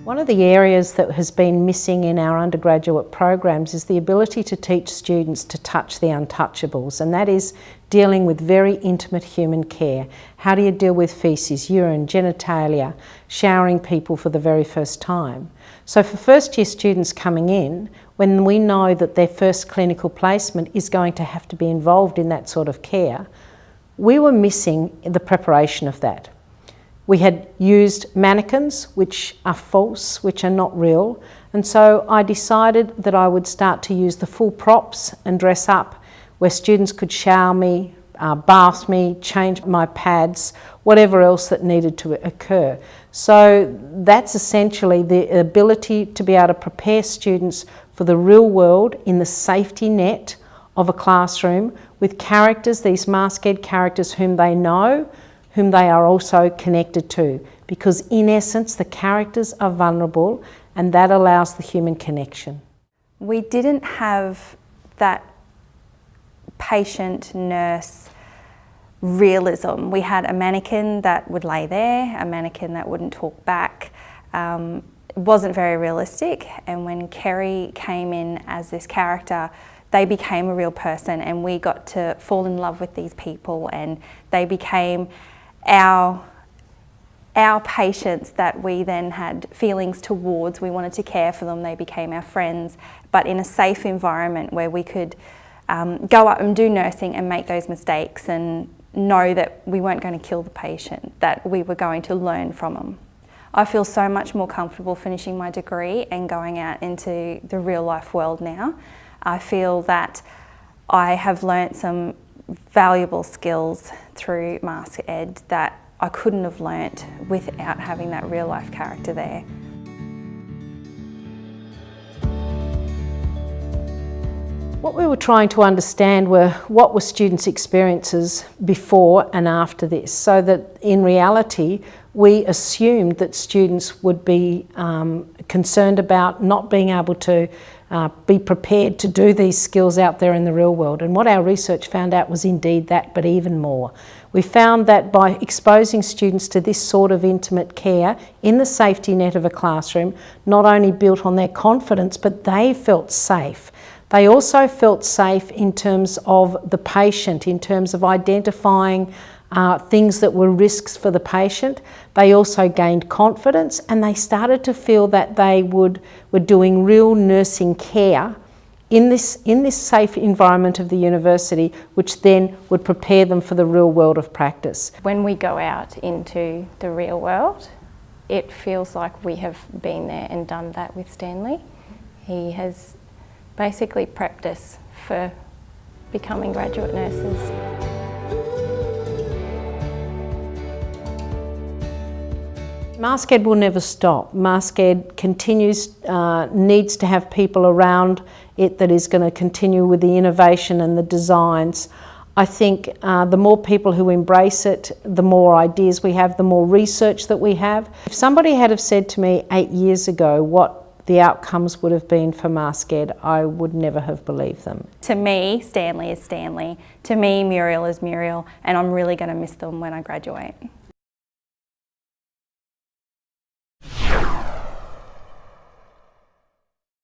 One of the areas that has been missing in our undergraduate programs is the ability to teach students to touch the untouchables, and that is dealing with very intimate human care. How do you deal with faeces, urine, genitalia, showering people for the very first time? So for first year students coming in, when we know that their first clinical placement is going to have to be involved in that sort of care, we were missing the preparation of that. We had used mannequins, which are false, which are not real, and so I decided that I would start to use the full props and dress up, where students could shower me, bath me, change my pads, whatever else that needed to occur. So that's essentially the ability to be able to prepare students for the real world in the safety net of a classroom with characters, these mask-ed characters whom they know, whom they are also connected to, because in essence the characters are vulnerable and that allows the human connection. We didn't have that patient-nurse realism. We had a mannequin that would lay there, a mannequin that wouldn't talk back. It wasn't very realistic, and when Kerry came in as this character, they became a real person and we got to fall in love with these people, and they became our patients that we then had feelings towards. We wanted to care for them. They became our friends, but in a safe environment where we could go up and do nursing and make those mistakes and know that we weren't going to kill the patient, that we were going to learn from them. I feel so much more comfortable finishing my degree and going out into the real life world now. I feel that I have learnt some valuable skills through mask ed that I couldn't have learnt without having that real life character there. What we were trying to understand were what were students' experiences before and after this, so that in reality we assumed that students would be concerned about not being able to be prepared to do these skills out there in the real world. And what our research found out was indeed that, but even more. We found that by exposing students to this sort of intimate care in the safety net of a classroom, not only built on their confidence, but they felt safe. They also felt safe in terms of the patient, in terms of identifying things that were risks for the patient. They also gained confidence and they started to feel that they were doing real nursing care in this safe environment of the university, which then would prepare them for the real world of practice. When we go out into the real world, it feels like we have been there and done that with Stanley. He has basically prepped us for becoming graduate nurses. Mask ed will never stop. Mask ed continues, needs to have people around it that is going to continue with the innovation and the designs. I think the more people who embrace it, the more ideas we have, the more research that we have. If somebody had have said to me 8 years ago what the outcomes would have been for mask ed, I would never have believed them. To me, Stanley is Stanley. To me, Muriel is Muriel, and I'm really going to miss them when I graduate.